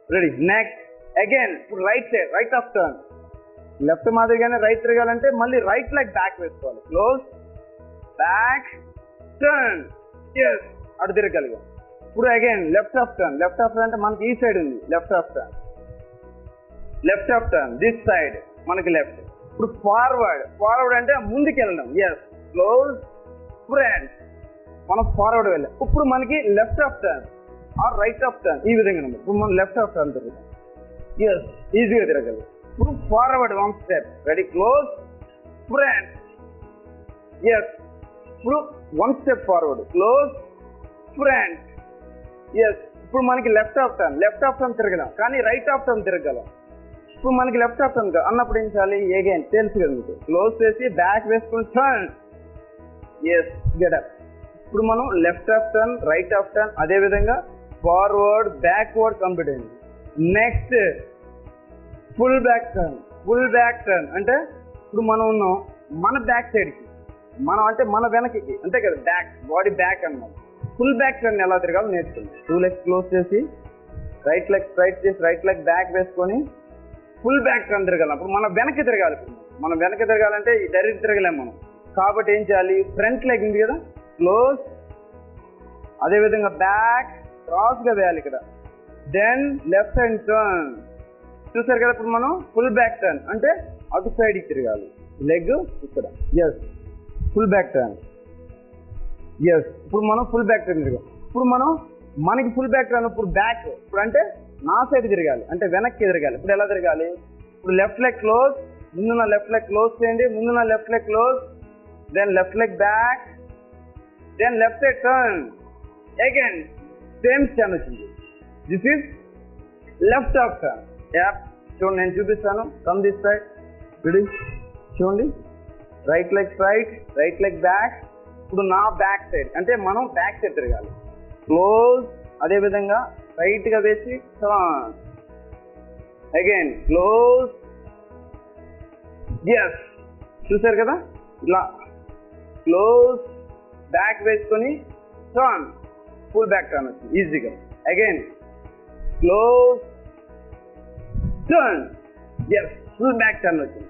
Ready next again ఇప్పుడు right side right of turn left మాదిరిగానే right తిరగాలంటే మళ్ళీ రైట్ లెగ్ బ్యాక్ వేసుకోవాలి క్లోజ్ బ్యాక్ టర్న్ ఎస్ అటు తిరగలిగాం ఇప్పుడు అగైన్ లెఫ్ట్ ఆఫ్ టర్న్ అంటే మనకి ఈ సైడ్ ఉంది left of turn this side మనకి లెఫ్ట్ ఇప్పుడు ఫార్వర్డ్ అంటే ముందుకు వెళ్ళడం ఎస్ క్లోజ్ ఫ్రంట్ మనం ఫార్వర్డ్ వెళ్ళాం ఇప్పుడు మనకి left of turn or right of turn ఈ విధంగా ఉంది ఇప్పుడు మనం లెఫ్ట్ ఆఫ్ టర్న్ తిరుగుతాం ఎస్ ఈజీగా తిరగలం ఇప్పుడు forward one step ready close front yes ఇప్పుడు one step forward close front yes ఇప్పుడు మనకి లెఫ్ట్ ఆఫ్ టర్న్ తిరగలం కానీ రైట్ ఆఫ్ టర్న్ తిరగలం ఇప్పుడు మనకి లెఫ్ట్ ఆఫ్ టర్న్ అన్నప్పుడు ఏం చేయాలి అగైన్ తెలుసు కదా మీకు క్లోజ్ చేసి బ్యాక్ వేసుకుని టర్న్ ఎస్ గెటప్ ఇప్పుడు మనం left of turn right of turn అదే విధంగా ఫార్వర్డ్ బ్యాక్వర్డ్ కంప్లీట్ అయింది నెక్స్ట్ ఫుల్ బ్యాక్ టర్న్ అంటే ఇప్పుడు మనం ఉన్నాం మన బ్యాక్ సైడ్కి మనం అంటే మన వెనక్కి అంతే కదా బ్యాక్ బాడీ బ్యాక్ అన్నమాట ఫుల్ బ్యాక్ టర్న్ ఎలా తిరగాలో నేర్చుకుంది 2 legs క్లోజ్ చేసి రైట్ లెగ్ స్ట్రైట్ చేసి రైట్ లెగ్ బ్యాక్ వేసుకొని ఫుల్ బ్యాక్ టర్న్ తిరగాలి అప్పుడు మనం వెనక్కి తిరగాలి మనం వెనక్కి తిరగాలంటే డైరెక్ట్ తిరగలేము మనం కాబట్టి ఏం చేయాలి ఫ్రంట్ లెగ్ ఉంది కదా క్లోజ్ అదేవిధంగా బ్యాక్ క్రాస్గా వేయాలి ఇక్కడ దెన్ లెఫ్ట్ హ్యాండ్ టర్న్ చూసారు కదా ఇప్పుడు మనం ఫుల్ బ్యాక్ టర్న్ అంటే అటు సైడ్కి తిరగాలి లెగ్ ఇక్కడ yes full back turn yes ఇప్పుడు మనం ఫుల్ బ్యాక్ టర్న్ తిరగాలి ఇప్పుడు మనకి ఫుల్ బ్యాక్ టర్న్ ఇప్పుడు బ్యాక్ ఇప్పుడు అంటే నా సైడ్ తిరగాలి అంటే వెనక్కి తిరగాలి ఇప్పుడు ఎలా తిరగాలి ఇప్పుడు లెఫ్ట్ లెగ్ క్లోజ్ ముందున్న లెఫ్ట్ లెగ్ క్లోజ్ చేయండి ముందున్న left leg close then left leg back then left side turn again same stand వచ్చింది this is left of turn చూడండి నేను చూపిస్తాను కమ్ దిస్ సైడ్ రెడీ చూడండి right leg straight right leg back ఇప్పుడు నా back side అంటే మనం back side తిరగాలి క్లోజ్ అదే విధంగా రైట్ గా వేసి టర్న్ అగైన్ క్లోజ్ ఎస్ చూసారు కదా ఇలా క్లోజ్ బ్యాక్ వేసుకొని టర్న్ ఫుల్ బ్యాక్ టర్న్ వచ్చింది ఈజీగా again close turn yes full back turn వచ్చింది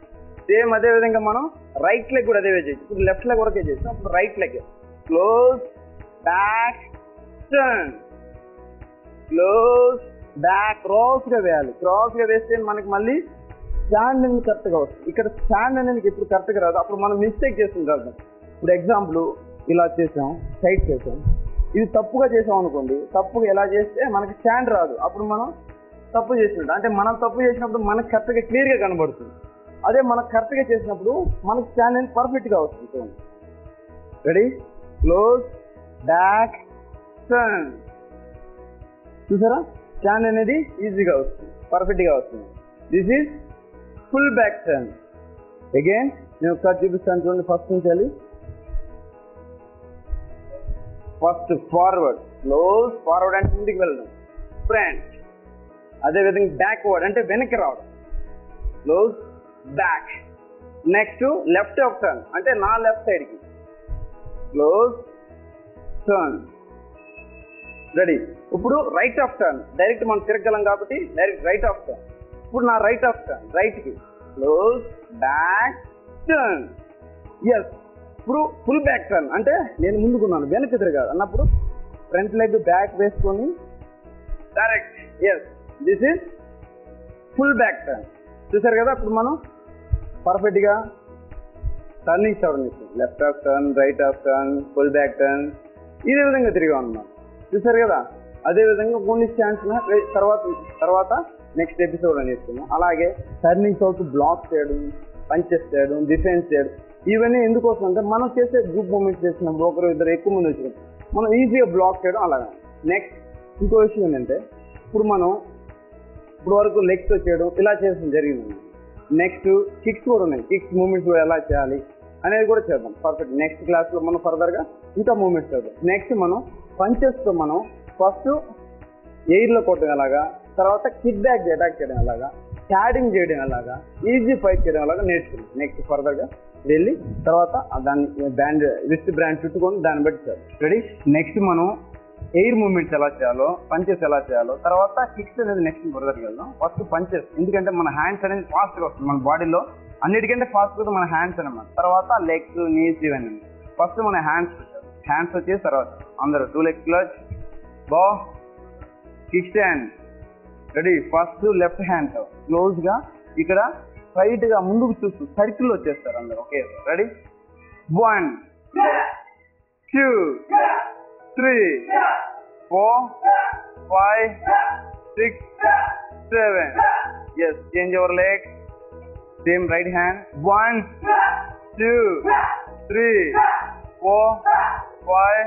సేమ్ అదే విధంగా మనం రైట్ లెగ్ కూడా అదే చేయొచ్చు ఇప్పుడు లెఫ్ట్ లెగ్ వరకే చేస్తాం ఇప్పుడు right leg close back turn close back క్రాస్గా వేయాలి క్రాస్గా వేస్తే మనకి మళ్ళీ స్టాండ్ అనేది కరెక్ట్గా వస్తుంది ఇక్కడ స్టాండ్ అనేది ఎప్పుడు కరెక్ట్గా రాదు అప్పుడు మనం మిస్టేక్ చేస్తుంటాం ఇప్పుడు ఎగ్జాంపుల్ ఇలా చేసాం సైడ్ చేసాం ఇది తప్పుగా చేసాం అనుకోండి తప్పుగా ఎలా చేస్తే మనకి స్టాండ్ రాదు అప్పుడు మనం తప్పు చేసినట్టు అంటే మనం తప్పు చేసినప్పుడు మనకు కరెక్ట్గా క్లియర్గా కనబడుతుంది అదే మనకు కరెక్ట్గా చేసినప్పుడు మనకు స్టాండ్ అనేది పర్ఫెక్ట్గా వస్తుంది రెడీ క్లోజ్ బ్యాక్ టర్న్ చూసారా స్టాండ్ అనేది ఈజీగా వస్తుంది పర్ఫెక్ట్గా వస్తుంది this is full back turn again నేను ఒకసారి చూపిస్తాను చూడండి ఫస్ట్ నుంచి ఫస్ట్ ఫార్వర్డ్ క్లోజ్ ఫార్వర్డ్ అంటే ముందుకు వెళ్ళడం ఫ్రంట్ అదేవిధంగా బ్యాక్వర్డ్ అంటే వెనక్కి రావడం close back next left of turn అంటే నా లెఫ్ట్ సైడ్కి క్లోజ్ టర్న్ రెడీ ఇప్పుడు రైట్ ఆఫ్ టర్న్ డైరెక్ట్ మనం తిరగలం కాబట్టి డైరెక్ట్ రైట్ ఆఫ్ టర్న్ ఇప్పుడు నా రైట్ ఆఫ్ టర్న్ రైట్కి క్లోజ్ బ్యాక్ టర్న్ ఎస్ ఇప్పుడు ఫుల్ బ్యాక్ టర్న్ అంటే నేను ముందుకున్నాను వెనక్కి తిరగాలి అన్నప్పుడు ఫ్రంట్ లెగ్ బ్యాక్ వేసుకొని direct yes this is full back turn చూసారు కదా ఇప్పుడు మనం పర్ఫెక్ట్గా టర్నింగ్స్ అవడం left of turn right of turn full back turn ఇదే విధంగా తిరిగాం అన్నమాట చూసారు కదా అదేవిధంగా ఓన్లీ స్టాండ్స్ తర్వాత నెక్స్ట్ ఎపిసోడ్ అని చెప్తున్నాం అలాగే టర్నింగ్స్ అవుతూ బ్లాక్ చేయడం పంచెస్ చేయడం డిఫెన్స్ చేయడం ఇవన్నీ ఎందుకోసం అంటే మనం చేసే గ్రూప్ మూమెంట్స్ చేసినప్పుడు ఒకరు ఇద్దరు ఎక్కువ మంది వచ్చినప్పుడు మనం ఈజీగా బ్లాక్ చేయడం అలాగా నెక్స్ట్ ఇంకో విషయం ఏంటంటే ఇప్పుడు వరకు లెగ్స్ చేయడం ఇలా చేయడం జరిగింది నెక్స్ట్ కిక్స్ కూడా ఉన్నాయి కిక్స్ మూమెంట్స్ కూడా ఎలా చేయాలి అనేది కూడా చేద్దాం పర్ఫెక్ట్ నెక్స్ట్ క్లాస్లో మనం ఫర్దర్గా ఇంకా మూమెంట్స్ చేద్దాం నెక్స్ట్ మనం పంచెస్తో మనం ఫస్ట్ ఎయిర్లో కొట్టడం ఎలాగా తర్వాత కిక్ బ్యాక్ అటాక్ చేయడం ఎలాగా క్యాడింగ్ చేయడం ఎలాగా ఈజీ ఫైట్ చేయడం ఎలాగా నేర్చుకుందాం నెక్స్ట్ ఫర్దర్గా వెళ్ళి తర్వాత దాన్ని బ్యాండ్ రిస్ట్ బ్రాండ్ చుట్టుకొని దాన్ని బట్టి చేద్దాం రెడీ నెక్స్ట్ మనం ఎయిర్ మూమెంట్స్ ఎలా చేయాలో, పంచెస్ ఎలా చేయాలో, తర్వాత కిక్స్ అనేది నెక్స్ట్ బ్రదర్కి వెళ్దాం. ఫస్ట్ పంచెస్, ఎందుకంటే మన హ్యాండ్స్ అనేది ఫాస్ట్గా వస్తుంది మన బాడీలో, అన్నిటికంటే ఫాస్ట్గా మన హ్యాండ్స్ అనమాట. తర్వాత లెగ్స్, నీస్ ఇవన్నీ. ఫస్ట్ మన హ్యాండ్స్ వచ్చేసి తర్వాత అందరూ 2 legs క్లచ్, బా, kick stand. Ready. First left hand క్లోజ్గా ఇక్కడ స్ట్రైట్గా ముందుకు చూస్తూ సర్కిల్ వచ్చేస్తారు అందరూ. Okay, ready. 1 2 3 4 5 6 7. Yes, change your leg. Same right hand. 1 2 3 4 5.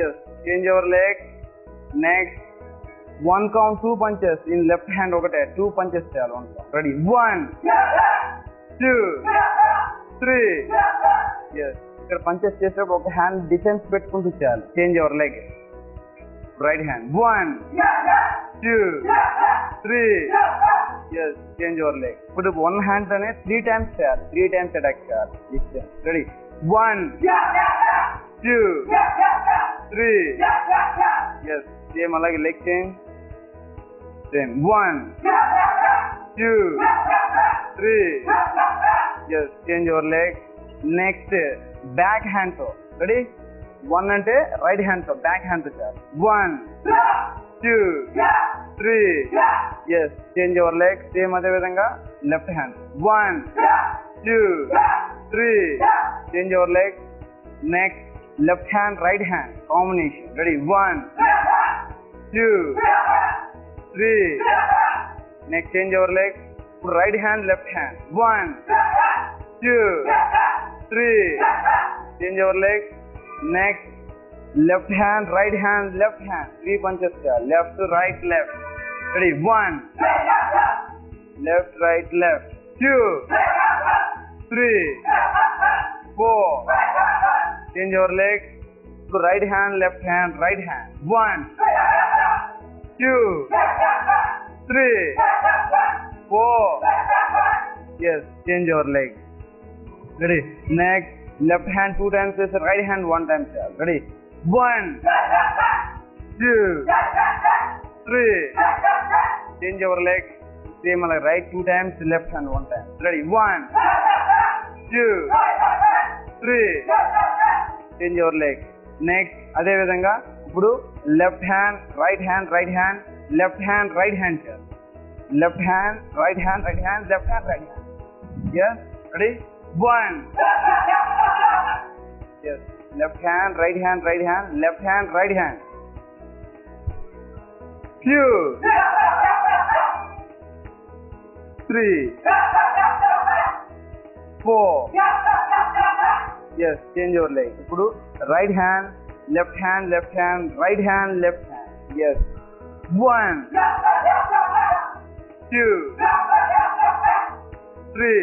Yes, change your leg. Next, 1 count 2 punches in left hand. ఒకటే 2 punches చేయాలి. Ready. 1 2 3. Yes, ఇక్కడ పంచెస్ చేసేటప్పుడు ఒక హ్యాండ్ డిఫెన్స్ పెట్టుకుంటూ చేయాలి. Change your leg. Right hand. 1 2 3. Yes, change your leg. ఇప్పుడు 1 hand తోనే 3 times చేయాలి. 3 times అటాక్ చేయాలి. రెడీ. 1 2 3. Yes, సేమ్ అలాగే leg change. Same. 1 2 3. Yes, change your leg. Next back hand తో. రెడీ. 1 అంటే రైట్ హ్యాండ్ తో, బ్యాక్ హ్యాండ్ తో చేయాలి. 1 2 3. Yes, change your leg. Same అదే విధంగా left hand. 1 2 3. Change your leg. Next left hand right hand combination. Ready. 1 2 3. Next change your leg. ఇప్పుడు right hand left hand. 1 2 3. Change your leg. Next, left hand, right hand, left hand. 3 punches here. Left, right, left. Ready. 1 left, right, left. 2 3 4. Change your leg. To right hand, left hand, right hand. 1 2 3 4. Yes, change your leg. Ready. Next, left hand 2 times, right hand 1 time. Ready. 1 2 3. Change your leg. Same like right 2 times, left hand 1 time. Ready. 1 2 3. Change your leg. Next, అదే విధంగా ఇప్పుడు left hand right hand, right hand left hand, right hand. Left hand right hand, right hand left hand, right hand. Yes. Ready. 1. Yes. Left hand, right hand, right hand, left hand, right hand. 2 3 4. Yes, change your leg. ఇప్పుడు right hand, left hand, left hand, right hand, left hand. Yes. 1 2 3.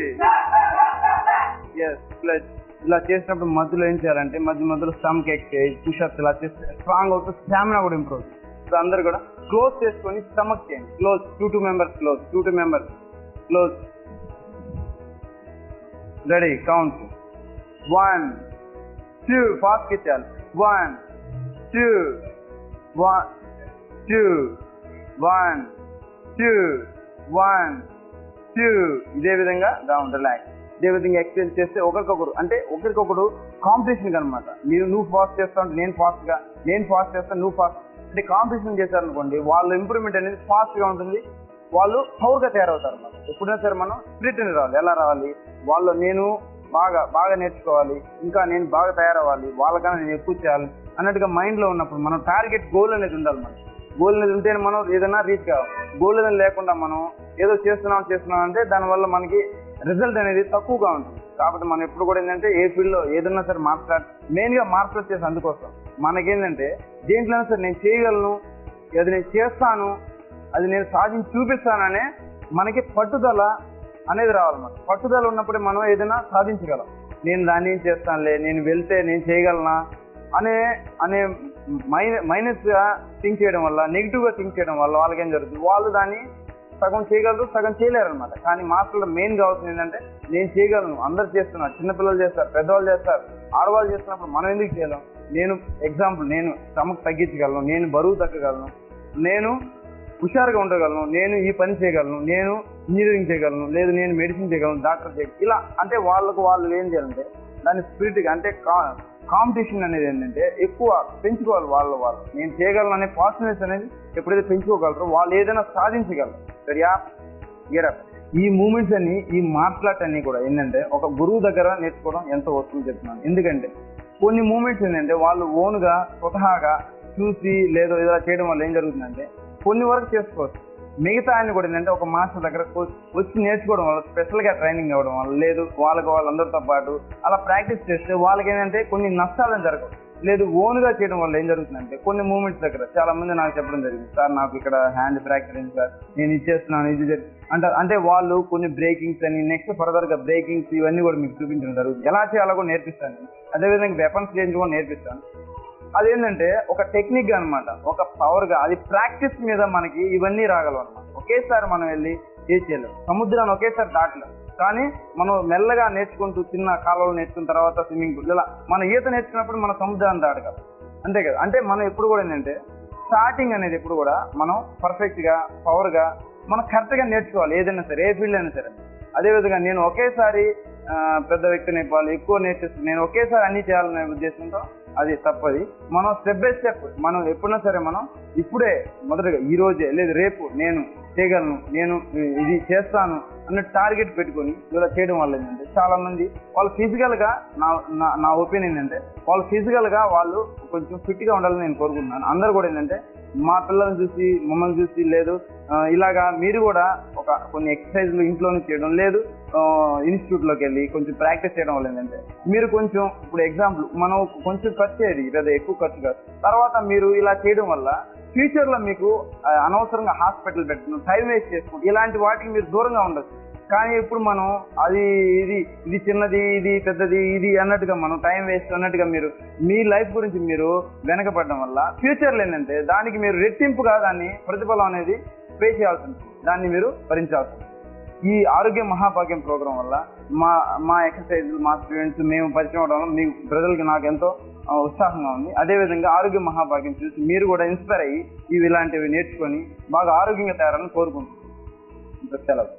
Yes, clutch. ఇలా చేసినప్పుడు మధ్యలో ఏం చేయాలంటే మధ్యలో stomach exercise, push-ups ఇలా చేస్తే strong అవుతుంది, స్టామినా కూడా ఇంప్రూవ్ అవుతుంది. ఇప్పుడు అందరు కూడా క్లోజ్ చేసుకొని స్టమక్ చేయండి. Close. 2 members close. 2 members close. Ready. Count. 1 2. Fast చేయాలి. 1 2 1 2 1 2 1 2. ఇదే విధంగా డౌన్ రిలాక్స్. ఇదే విధంగా ఎక్సర్సైజ్ చేస్తే ఒకరికొకరు కాంపిటీషన్ అనమాట. నువ్వు ఫాస్ట్ చేస్తా ఉంటే నేను ఫాస్ట్ చేస్తాను, నువ్వు ఫాస్ట్ అంటే కాంపిటీషన్ చేశారనుకోండి, వాళ్ళ ఇంప్రూవ్మెంట్ అనేది ఫాస్ట్గా ఉంటుంది, వాళ్ళు పవర్గా తయారవుతారు అన్నమాట. ఎప్పుడైనా సరే మనం స్పిరిట్ అనేది రావాలి. ఎలా రావాలి? వాళ్ళు నేను బాగా నేర్చుకోవాలి, ఇంకా నేను బాగా తయారవ్వాలి, వాళ్ళకన్నా నేను ఎక్కువ చేయాలి అన్నట్టుగా మైండ్లో ఉన్నప్పుడు మనం టార్గెట్ గోల్ అనేది ఉండాలి. మనం గోల్ అనేది ఉంటేనే మనం ఏదైనా రీచ్ కావాలి. గోల్ అనేది లేకుండా మనం ఏదో చేస్తున్నాం అంటే దానివల్ల మనకి రిజల్ట్ అనేది తక్కువగా ఉంటుంది. కాబట్టి మనం ఎప్పుడు కూడా ఏంటంటే ఏ ఫీల్డ్లో ఏదన్నా సరే మెయిన్గా మార్పులు వచ్చేసి అందుకోసం మనకేంటంటే దేంట్లోనే సరే నేను చేయగలను, అది నేను చేస్తాను, అది నేను సాధించి చూపిస్తాననే మనకి పట్టుదల అనేది రావాలన్నమాట. పట్టుదల ఉన్నప్పుడే మనం ఏదైనా సాధించగలం. నేను దాన్ని ఏం చేస్తానులే, నేను వెళ్తే నేను చేయగలనా అనే మైనస్గా థింక్ చేయడం వల్ల, నెగిటివ్గా థింక్ చేయడం వల్ల వాళ్ళకేం జరుగుతుంది, వాళ్ళు దాన్ని సగం చేయగలరు, సగం చేయలేరు అనమాట. కానీ మాస్టర్లో మెయిన్ కావాల్సింది ఏంటంటే నేను చేయగలను, అందరు చేస్తున్నారు, చిన్నపిల్లలు చేస్తారు, పెద్దవాళ్ళు చేస్తారు, ఆడవాళ్ళు చేస్తున్నప్పుడు మనం ఎందుకు చేయలేం? నేను ఎగ్జాంపుల్, నేను స్టమక్ తగ్గించగలను, నేను బరువు తగ్గగలను, నేను హుషారుగా ఉండగలను, నేను ఈ పని చేయగలను, నేను ఇంజనీరింగ్ చేయగలను, లేదు నేను మెడిసిన్ చేయగలను, డాక్టర్ చేయగలను, ఇలా అంటే వాళ్ళు ఏం చేయాలంటే దాని స్పిరిట్గా అంటే కాంపిటీషన్ అనేది ఏంటంటే ఎక్కువ పెంచుకోవాలి. వాళ్ళు నేను చేయగలను అనే పాజిటివ్నెస్ అనేది ఎప్పుడైతే పెంచుకోగలరో వాళ్ళు ఏదైనా సాధించగలరు. సరియా గెటప్ ఈ మూమెంట్స్ అన్ని, ఈ మార్షల్ ఆర్ట్ అన్ని కూడా ఏంటంటే ఒక గురువు దగ్గర నేర్చుకోవడం ఎంతో వస్తుందని చెప్తున్నాను. ఎందుకంటే కొన్ని మూమెంట్స్ ఏంటంటే వాళ్ళు ఓన్గా స్వతహాగా చూసి లేదో ఇలా చేయడం వల్ల ఏం జరుగుతుందంటే కొన్ని వరకు చేసుకోవచ్చు. మిగతా ఆయన కూడా ఏంటంటే ఒక మాస్టర్ దగ్గర వచ్చి నేర్చుకోవడం వల్ల, స్పెషల్గా ట్రైనింగ్ అవ్వడం వల్ల, లేదు వాళ్ళందరితో పాటు అలా ప్రాక్టీస్ చేస్తే వాళ్ళకి ఏంటంటే కొన్ని నష్టాలను జరగవు. లేదు ఓన్గా చేయడం వల్ల ఏం జరుగుతుందంటే కొన్ని మూమెంట్స్ దగ్గర చాలా మంది నాకు చెప్పడం జరిగింది, సార్ నాకు ఇక్కడ హ్యాండ్ ఫ్రాక్చర్ అయింది సార్, నేను ఇచ్చేస్తున్నాను ఇది అంటే వాళ్ళు కొన్ని బ్రేకింగ్స్ అని, నెక్స్ట్ ఫర్దర్గా బ్రేకింగ్స్ ఇవన్నీ కూడా మీకు చూపించడం జరుగుతుంది. ఎలా చేయాలో కూడా నేర్పిస్తాను. అదేవిధంగా వెపన్స్ చేంజ్ కూడా నేర్పిస్తాను. అదేంటంటే ఒక టెక్నిక్ అనమాట, ఒక పవర్గా, అది ప్రాక్టీస్ మీద మనకి ఇవన్నీ రాగలం అనమాట. ఒకేసారి మనం వెళ్ళి చేయలేము, సముద్రాన్ని ఒకేసారి దాటలేము. కానీ మనం మెల్లగా నేర్చుకుంటూ చిన్న కాలువలు నేర్చుకున్న తర్వాత స్విమ్మింగ్ పూల్ ఇలా మన ఈత నేర్చుకున్నప్పుడు మన సముద్రాన్ని దాటగలం. అంతే కదా. అంటే మనం ఎప్పుడు కూడా ఏంటంటే స్టార్టింగ్ అనేది ఎప్పుడు కూడా మనం పర్ఫెక్ట్గా పవర్గా మనం కరెక్ట్గా నేర్చుకోవాలి. ఏదైనా సరే, ఏ ఫీల్డ్ అయినా సరే. అదేవిధంగా నేను ఒకేసారి పెద్ద వ్యక్తిని అయిపోవాలి, ఎక్కువ నేర్చేస్తాను, నేను ఒకేసారి అన్ని చేయాలనే ఉద్దేశంతో అది తప్పది. మనం స్టెప్ బై స్టెప్ మనం ఎప్పుడైనా సరే మనం ఇప్పుడే మొదటగా ఈ రోజే లేదు రేపు నేను చేయగలను, నేను ఇది చేస్తాను అన్న టార్గెట్ పెట్టుకొని ఇలా చేయడం వల్ల ఏంటంటే చాలా మంది వాళ్ళు ఫిజికల్గా నా ఒపీనియన్ ఏంటంటే వాళ్ళు ఫిజికల్గా వాళ్ళు కొంచెం ఫిట్గా ఉండాలని నేను కోరుకుంటున్నాను. అందరూ కూడా ఏంటంటే మా పిల్లల్ని చూసి మమ్మల్ని చూసి లేదు ఇలాగా మీరు కూడా కొన్ని ఎక్సర్సైజ్లు ఇంట్లోనే చేయడం, లేదు ఇన్స్టిట్యూట్లోకి వెళ్ళి కొంచెం ప్రాక్టీస్ చేయడం వల్ల ఏంటంటే మీరు కొంచెం ఇప్పుడు ఎగ్జాంపుల్ మనం కొంచెం ఖర్చు అయ్యేది లేదా ఎక్కువ ఖర్చు కాదు. తర్వాత మీరు ఇలా చేయడం వల్ల ఫ్యూచర్లో మీకు అనవసరంగా హాస్పిటల్ పెట్టడం, టైం వేస్ట్ చేసుకుంటాం, ఇలాంటి వాటికి మీరు దూరంగా ఉండొచ్చు. కానీ ఇప్పుడు మనం అది ఇది చిన్నది, ఇది పెద్దది, ఇది అన్నట్టుగా మనం టైం వేస్ట్ అన్నట్టుగా మీరు మీ లైఫ్ గురించి మీరు వెనకపడడం వల్ల ఫ్యూచర్లో ఏంటంటే దానికి మీరు రెట్టింపుగా దాన్ని ప్రతిఫలం అనేది పే చేయాల్సి ఉంటుంది, దాన్ని మీరు భరించాల్సి ఉంటుంది. ఈ ఆరోగ్య మహాభాగ్యం ప్రోగ్రాం వల్ల మా ఎక్సర్సైజ్ మా స్టూడెంట్స్ మేము పరిచయం అవడం వల్ల మీ ప్రజలకి నాకు ఎంతో ఉత్సాహంగా ఉంది. అదేవిధంగా ఆరోగ్య మహాభాగ్యం చూసి మీరు కూడా ఇన్స్పైర్ అయ్యి ఇలాంటివి నేర్చుకొని బాగా ఆరోగ్యంగా తయారని కోరుకుంటున్నాను. సెలవు.